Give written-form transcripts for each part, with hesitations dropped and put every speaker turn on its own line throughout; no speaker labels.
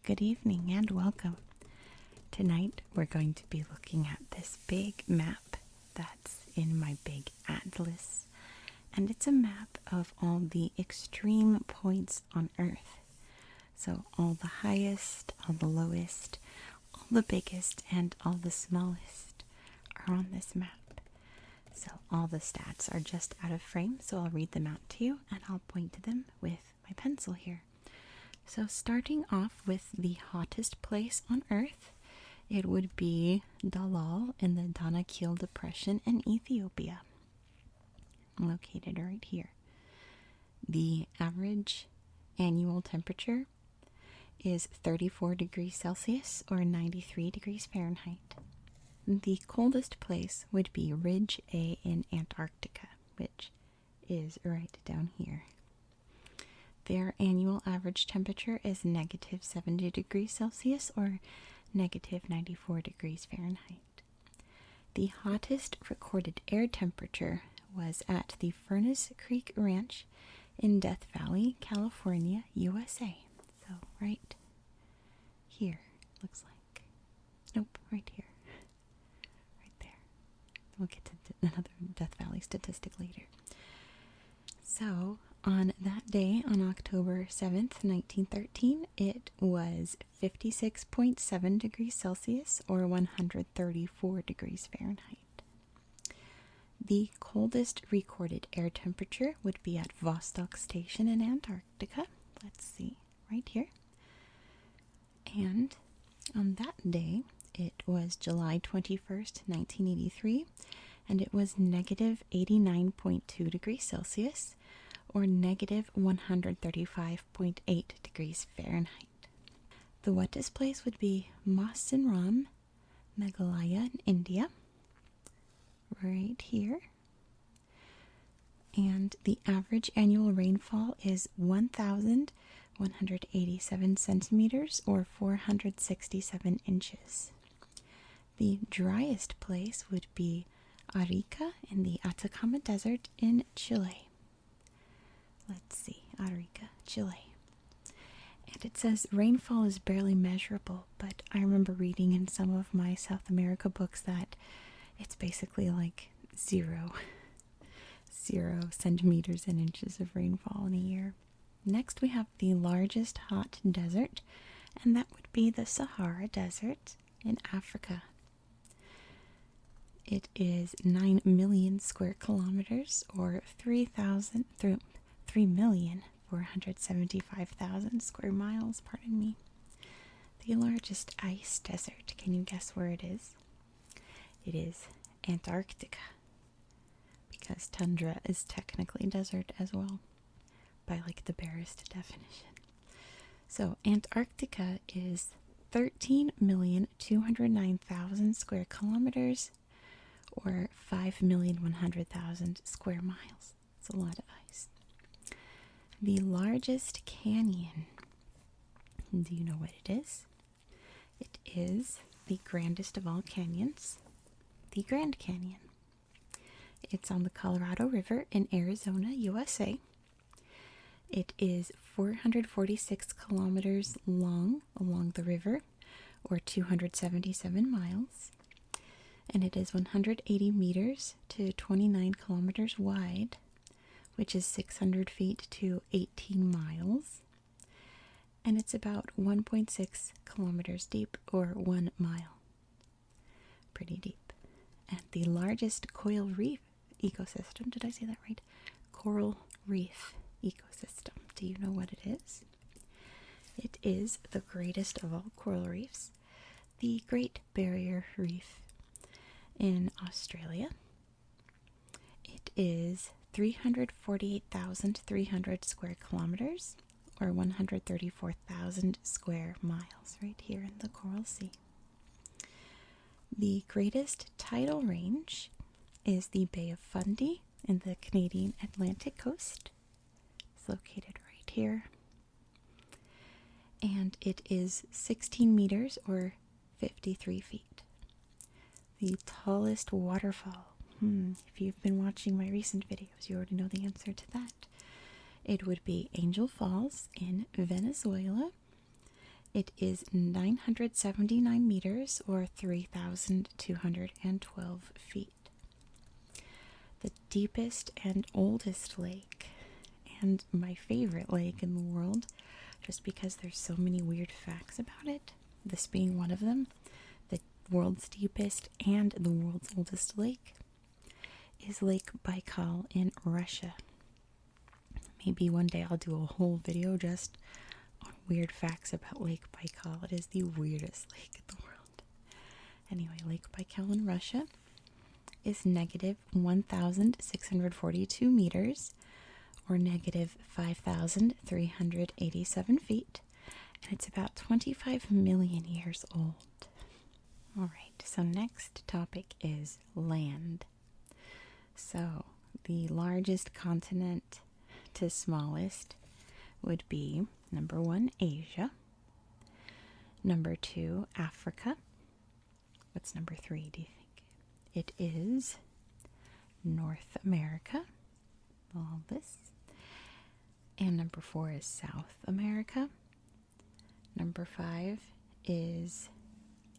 good evening, and welcome. Tonight we're going to be looking at this big map that's in my big atlas, and it's a map of all the extreme points on Earth. So all the highest, all the lowest, all the biggest, and all the smallest are on this map. So all the stats are just out of frame, so I'll read them out to you and I'll point to them with my pencil here. So starting off with the hottest place on Earth, it would be Dalal in the Danakil Depression in Ethiopia, located right here. The average annual temperature is 34 degrees Celsius or 93 degrees Fahrenheit. The coldest place would be Ridge A in Antarctica, which is right down here. Their annual average temperature is negative 70 degrees Celsius or negative 94 degrees Fahrenheit. The hottest recorded air temperature was at the Furnace Creek Ranch in Death Valley, California, USA. So right here, looks like. Nope, right here. We'll get to another Death Valley statistic later. So, on that day, on October 7th, 1913, it was 56.7 degrees Celsius or 134 degrees Fahrenheit. The coldest recorded air temperature would be at Vostok Station in Antarctica. Let's see, right here. And on that day, it was July 21st, 1983, and it was negative 89.2 degrees Celsius, or negative 135.8 degrees Fahrenheit. The wettest place would be Mawsynram, Meghalaya in India, right here. And the average annual rainfall is 1,187 centimeters, or 467 inches. The driest place would be Arica in the Atacama Desert in Chile. Let's see, Arica, Chile. And it says rainfall is barely measurable, but I remember reading in some of my South America books that it's basically like zero centimeters and inches of rainfall in a year. Next we have the largest hot desert, and that would be the Sahara Desert in Africa. It is 9 million square kilometers, or 3,475,000 square miles, pardon me. The largest ice desert, can you guess where it is? It is Antarctica, because tundra is technically desert as well, by like the barest definition. So Antarctica is 13,209,000 square kilometers, or 5,100,000 square miles. It's a lot of ice. The largest canyon. Do you know what it is? It is the grandest of all canyons, the Grand Canyon. It's on the Colorado River in Arizona, USA. It is 446 kilometers long along the river, or 277 miles. And it is 180 meters to 29 kilometers wide, which is 600 feet to 18 miles. And it's about 1.6 kilometers deep, or 1 mile. Pretty deep. And the largest coral reef ecosystem, did I say that right? Coral reef ecosystem. Do you know what it is? It is the greatest of all coral reefs, the Great Barrier Reef in Australia. It is 348,300 square kilometers, or 134,000 square miles, right here in the Coral Sea. The greatest tidal range is the Bay of Fundy in the Canadian Atlantic coast. It's located right here. And it is 16 meters, or 53 feet. The tallest waterfall. If you've been watching my recent videos, you already know the answer to that. It would be Angel Falls in Venezuela. It is 979 meters or 3,212 feet. The deepest and oldest lake, and my favorite lake in the world, just because there's so many weird facts about it, this being one of them, the world's deepest and the world's oldest lake, is Lake Baikal in Russia. Maybe one day I'll do a whole video just on weird facts about Lake Baikal. It is the weirdest lake in the world. Anyway, Lake Baikal in Russia is negative 1,642 meters, or negative 5,387 feet, and it's about 25 million years old. Alright, so next topic is land. So, the largest continent to smallest would be number 1, Asia. Number 2, Africa. What's number 3, do you think? It is North America. All this. And number 4 is South America. Number 5 is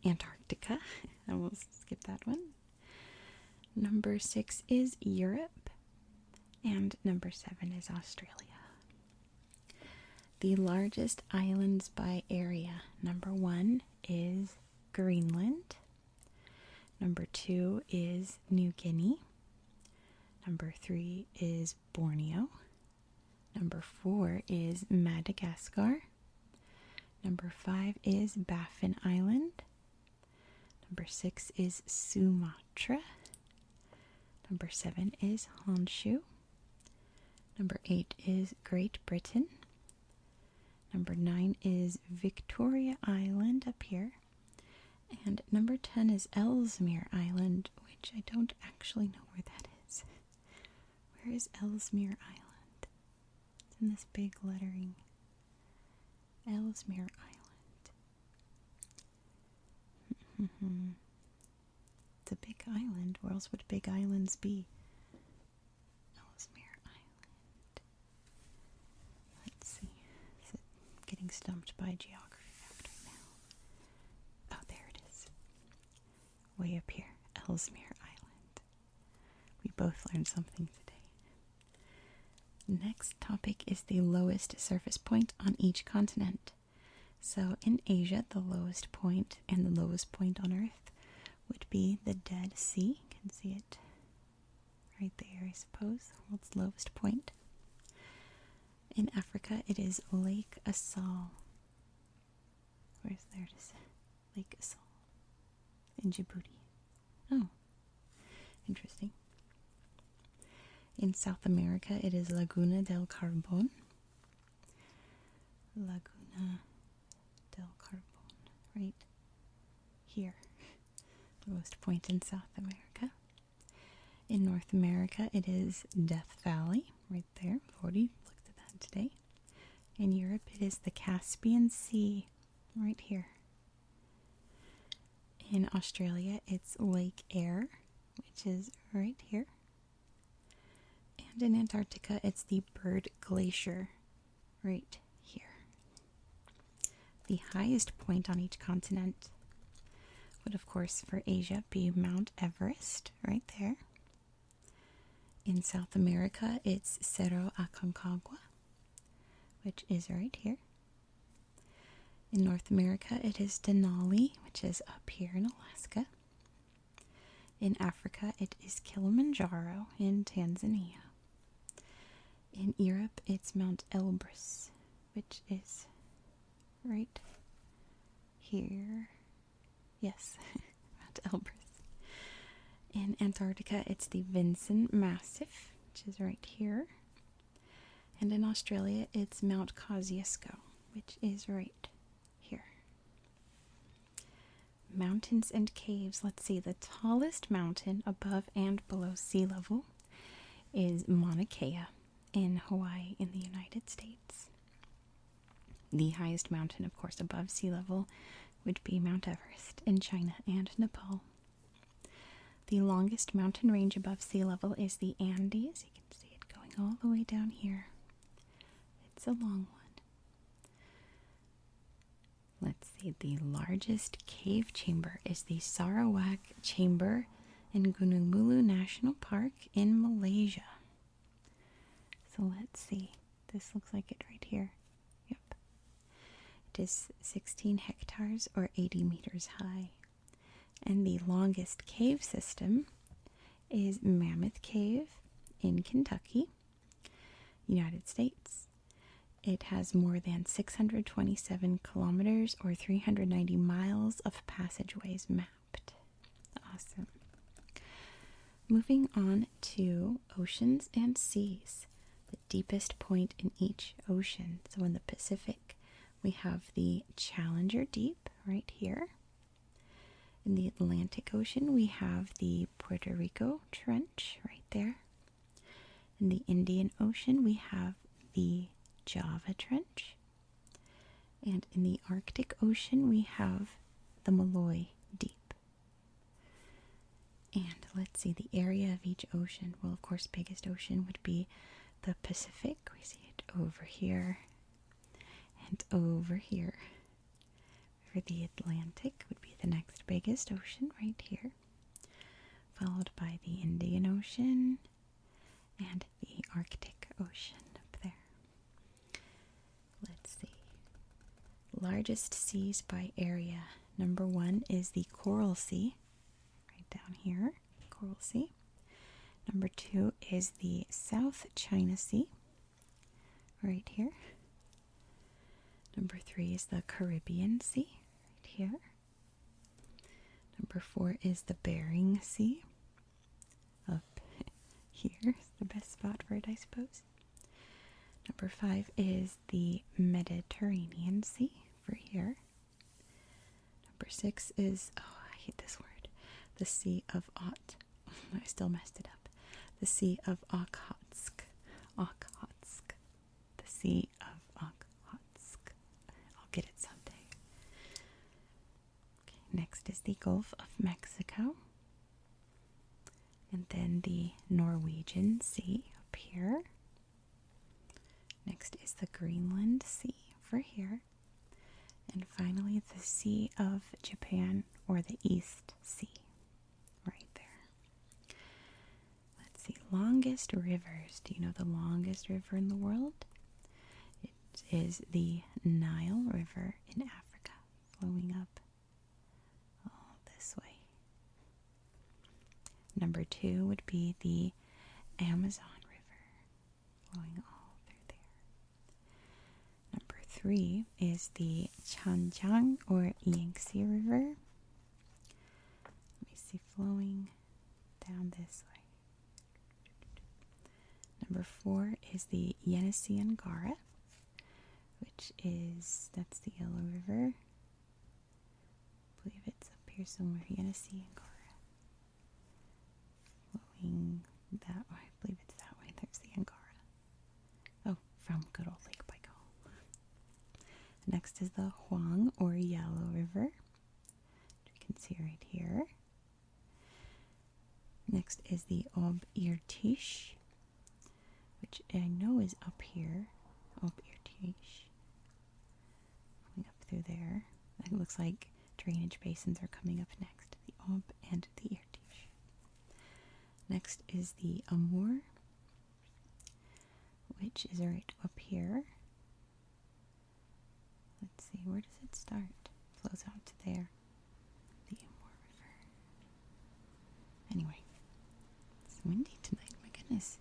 Antarctica. I will skip that one. Number 6 is Europe. And number 7 is Australia. The largest islands by area. Number 1 is Greenland. Number 2 is New Guinea. Number 3 is Borneo. Number 4 is Madagascar. Number 5 is Baffin Island. Number 6 is Sumatra. Number 7 is Honshu. Number 8 is Great Britain. Number 9 is Victoria Island up here. And number 10 is Ellesmere Island, which I don't actually know where that is. Where is Ellesmere Island? It's in this big lettering. Ellesmere Island. It's a big island. Where else would big islands be? Ellesmere Island. Let's see. Is it getting stumped by geography factor now? Oh, there it is. Way up here. Ellesmere Island. We both learned something today. Next topic is the lowest surface point on each continent. So in Asia, the lowest point and the lowest point on Earth would be the Dead Sea. You can see it right there, I suppose, the world's lowest point. In Africa, it is Lake Assal. Where's there it is? Lake Assal. In Djibouti. Oh, interesting. In South America, it is Laguna del Carbon. Laguna del Carbon, right here. Lowest point in South America. In North America, it is Death Valley, right there. We've already looked at that today. In Europe, it is the Caspian Sea, right here. In Australia, it's Lake Eyre, which is right here. And in Antarctica, it's the Bird Glacier, right here. The highest point on each continent would, of course, for Asia, be Mount Everest, right there. In South America, it's Cerro Aconcagua, which is right here. In North America, it is Denali, which is up here in Alaska. In Africa, it is Kilimanjaro in Tanzania. In Europe, it's Mount Elbrus, which is right here. Yes, Mount Elbrus. In Antarctica, it's the Vinson Massif, which is right here. And in Australia, it's Mount Kosciuszko, which is right here. Mountains and caves. Let's see, the tallest mountain above and below sea level is Mauna Kea in Hawaii in the United States. The highest mountain, of course, above sea level would be Mount Everest in China and Nepal. The longest mountain range above sea level is the Andes. You can see it going all the way down here. It's a long one. Let's see, the largest cave chamber is the Sarawak Chamber in Gunung Mulu National Park in Malaysia. So let's see. This looks like it right here. Yep. It is 16 hectares or 80 meters high. And the longest cave system is Mammoth Cave in Kentucky, United States. It has more than 627 kilometers or 390 miles of passageways mapped. Awesome. Moving on to oceans and seas. The deepest point in each ocean. So in the Pacific, we have the Challenger Deep right here. In the Atlantic Ocean, we have the Puerto Rico Trench right there. In the Indian Ocean, we have the Java Trench. And in the Arctic Ocean, we have the Malloy Deep. And let's see, the area of each ocean. Well, of course, biggest ocean would be the Pacific. We see it over here and over here. For the Atlantic would be the next biggest ocean right here, followed by the Indian Ocean and the Arctic Ocean up there. Let's see. Largest seas by area. Number 1 is the Coral Sea, right down here, Coral Sea. Number 2 is the South China Sea, right here. Number 3 is the Caribbean Sea, right here. Number 4 is the Bering Sea, up here is the best spot for it, I suppose. Number 5 is the Mediterranean Sea, for here. Number 6 is, oh, I hate this word, the Sea of I still messed it up. The Sea of Okhotsk. Okhotsk. The Sea of Okhotsk. I'll get it someday. Okay, next is the Gulf of Mexico. And then the Norwegian Sea up here. Next is the Greenland Sea for here. And finally the Sea of Japan, or the East Sea, right there. Let's see, longest rivers. Do you know the longest river in the world? It is the Nile River in Africa, flowing up all this way. Number 2 would be the Amazon River, flowing all through there. Number 3 is the Chanjiang or Yangtze River. Let me see, flowing down this way. Number 4 is the Yenisei Angara, which is, that's the Yellow River. I believe it's up here somewhere, Yenisei Angara. Flowing that way, I believe it's that way, there's the Angara. Oh, from good old Lake Baikal. Next is the Huang or Yellow River, which you can see right here. Next is the Ob Irtish, which I know is up here. Ob Irtish. Going up through there. It looks like drainage basins are coming up next. The Ob and the Irtish. Next is the Amur, which is right up here. Let's see, where does it start? It flows out to there. The Amur River. Anyway, it's windy tonight, my goodness.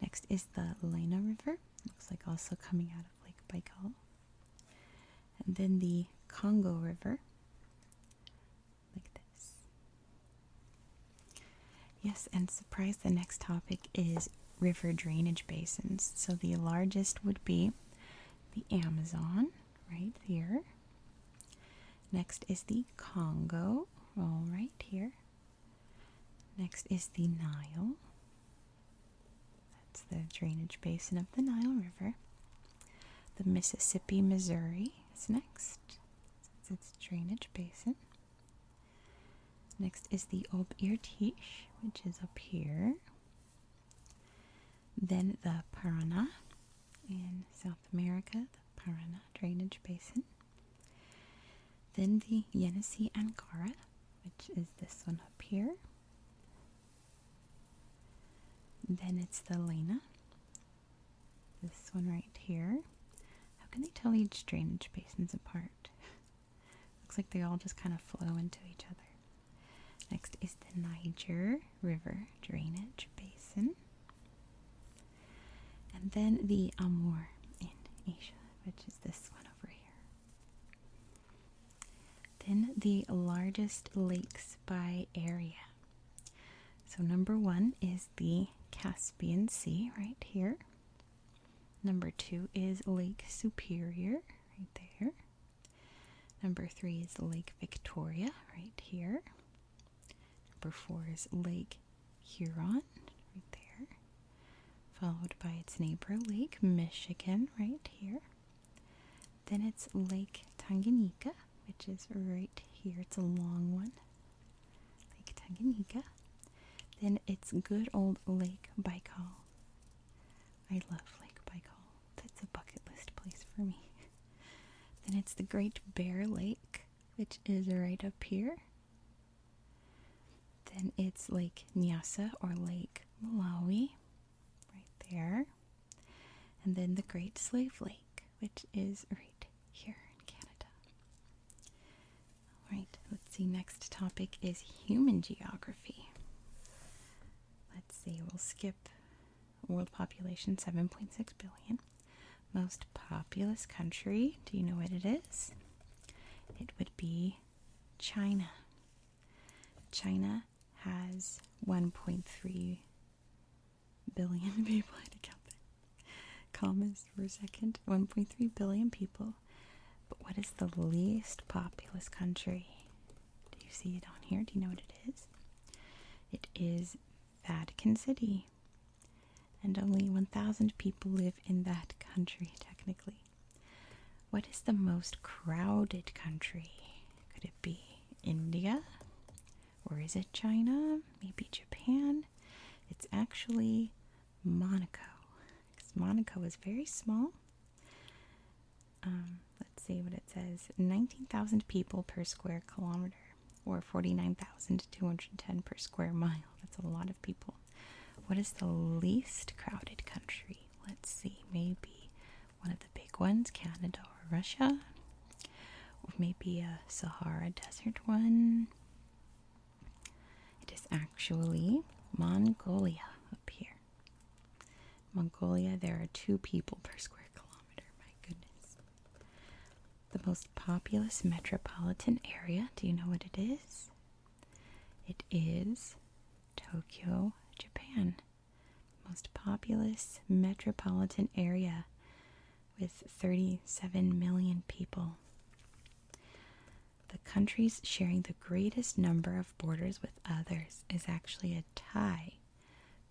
Next is the Lana River. Looks like also coming out of Lake Baikal. And then the Congo River. Like this. Yes, and surprise, the next topic is river drainage basins. So the largest would be the Amazon, right here. Next is the Congo, all right here. Next is the Nile. That's the drainage basin of the Nile River. The Mississippi, Missouri is next. It's its drainage basin. Next is the Ob Irtish, which is up here. Then the Parana in South America, the Parana drainage basin. Then the Yenisei Ankara, which is this one up here. Then it's the Lena, this one right here. How can they tell each drainage basins apart? Looks like they all just kind of flow into each other. Next is the Niger River drainage basin. And then the Amur in Asia, which is this one over here. Then the largest lakes by area. So number 1 is the Caspian Sea right here. Number 2 is Lake Superior right there. Number 3 is Lake Victoria right here. Number 4 is Lake Huron right there. Followed by its neighbor Lake Michigan right here. Then it's Lake Tanganyika, which is right here. It's a long one. Lake Tanganyika. Then it's good old Lake Baikal. I love Lake Baikal. That's a bucket list place for me. Then it's the Great Bear Lake, which is right up here. Then it's Lake Nyasa or Lake Malawi, right there. And then the Great Slave Lake, which is right here in Canada. Alright, let's see, next topic is human geography. Let's see, we'll skip world population, 7.6 billion. Most populous country, do you know what it is? It would be China. China has 1.3 billion people. I had to count the commas for a second. 1.3 billion people. But what is the least populous country? Do you see it on here? Do you know what it is? It is Vatican City. And only 1,000 people live in that country, technically. What is the most crowded country? Could it be India? Or is it China? Maybe Japan? It's actually Monaco. Because Monaco is very small. Let's see what it says. 19,000 people per square kilometer. Or 49,210 per square mile. That's a lot of people. What is the least crowded country? Let's see, maybe one of the big ones, Canada or Russia. Or maybe a Sahara Desert one. It is actually Mongolia up here. Mongolia, there are 2 people per square kilometer. My goodness. The most populous metropolitan area, do you know what it is? It is Tokyo, Japan. Most populous metropolitan area with 37 million people. The countries sharing the greatest number of borders with others is actually a tie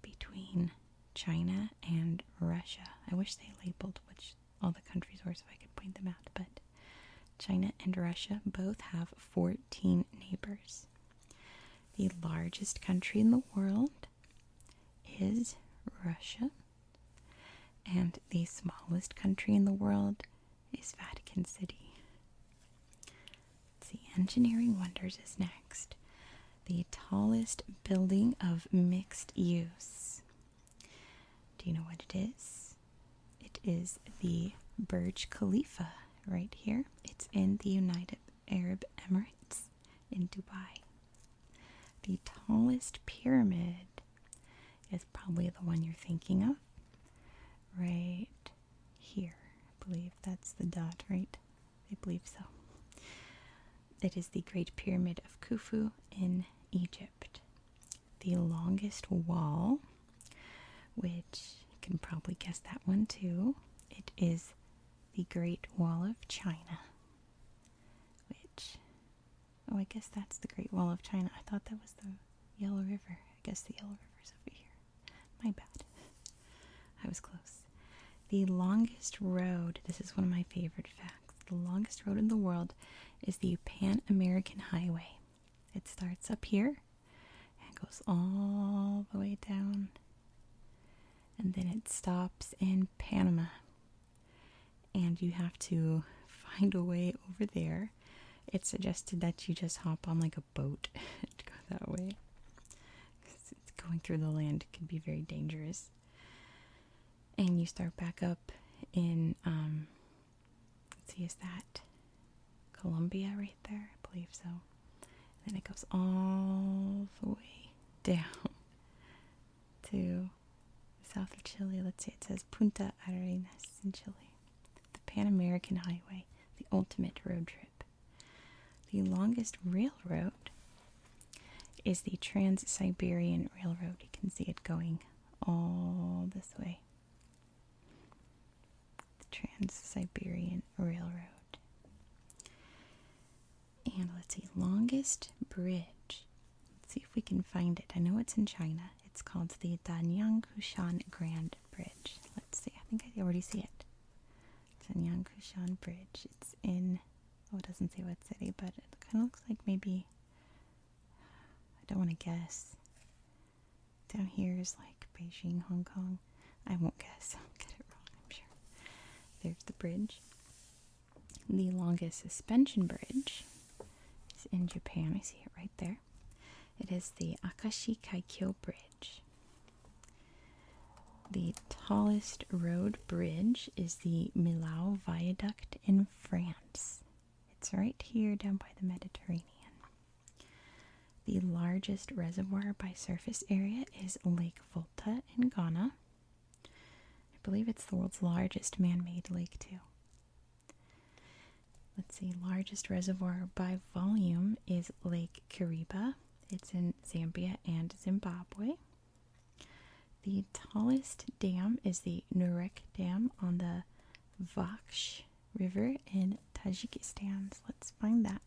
between China and Russia. I wish they labeled which all the countries were so I could point them out, but China and Russia both have 14 neighbors. The largest country in the world is Russia, and the smallest country in the world is Vatican City. Let's see, engineering wonders is next. The tallest building of mixed use. Do you know what it is? It is the Burj Khalifa right here. It's in the United Arab Emirates in Dubai. The tallest pyramid is probably the one you're thinking of. Right here. I believe that's the dot, right? I believe so. It is the Great Pyramid of Khufu in Egypt. The longest wall, which you can probably guess that one too. It is the Great Wall of China. Which, oh, I guess that's the Great Wall of China. I thought that was the Yellow River. I guess the Yellow River's over here. My bad. I was close. The longest road, this is one of my favorite facts. The longest road in the world is the Pan American Highway. It starts up here and goes all the way down. And then it stops in Panama. And you have to find a way over there. it suggested that you just hop on like a boat to go that way. Going through the land can be very dangerous. And you start back up in, let's see, is that Colombia right there? I believe so. And then it goes all the way down to the south of Chile. Let's see, it says Punta Arenas in Chile. The Pan American Highway, the ultimate road trip. The longest railroad is the Trans-Siberian Railroad. You can see it going all this way. The Trans-Siberian Railroad. And let's see, longest bridge. Let's see if we can find it. I know it's in China. It's called the Danyang-Kushan Grand Bridge. Let's see, I think I already see it. Danyang-Kushan Bridge. It's in, oh, it doesn't say what city, but it kind of looks like maybe, I don't want to guess. Down here is like Beijing, Hong Kong. I won't guess. I'll get it wrong, I'm sure. There's the bridge. The longest suspension bridge is in Japan. I see it right there. It is the Akashi Kaikyo Bridge. The tallest road bridge is the Milal Viaduct in France. It's right here down by the Mediterranean. The largest reservoir by surface area is Lake Volta in Ghana. I believe it's the world's largest man-made lake too. Let's see, largest reservoir by volume is Lake Kariba. It's in Zambia and Zimbabwe. The tallest dam is the Nurek Dam on the Vaksh River in Tajikistan. So let's find that.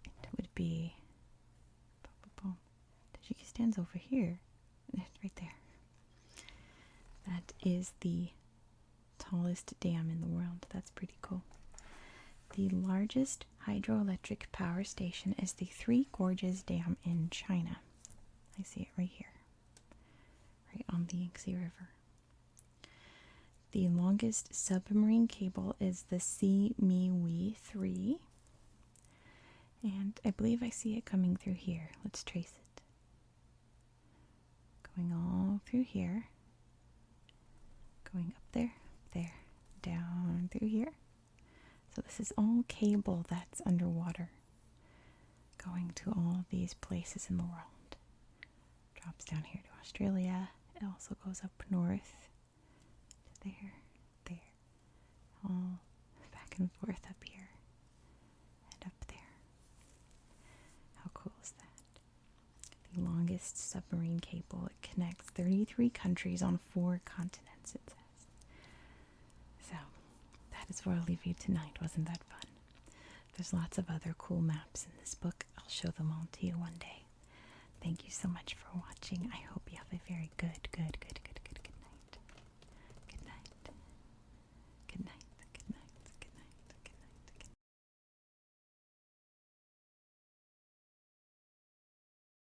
It would be... Tajikistan's over here. It's right there. That is the tallest dam in the world. That's pretty cool. The largest hydroelectric power station is the Three Gorges Dam in China. I see it right here. Right on the Yangtze River. The longest submarine cable is the Simiwi 3. And I believe I see it coming through here. Let's trace it. Going all through here. Going up there, down through here. So this is all cable that's underwater. Going to all these places in the world. Drops down here to Australia. It also goes up north to there. All back and forth up here. And up there. How cool is that? The longest submarine cable. It connects 33 countries on 4 continents, it says. So, that is where I'll leave you tonight. Wasn't that fun? There's lots of other cool maps in this book. I'll show them all to you one day. Thank you so much for watching. I hope you have a very good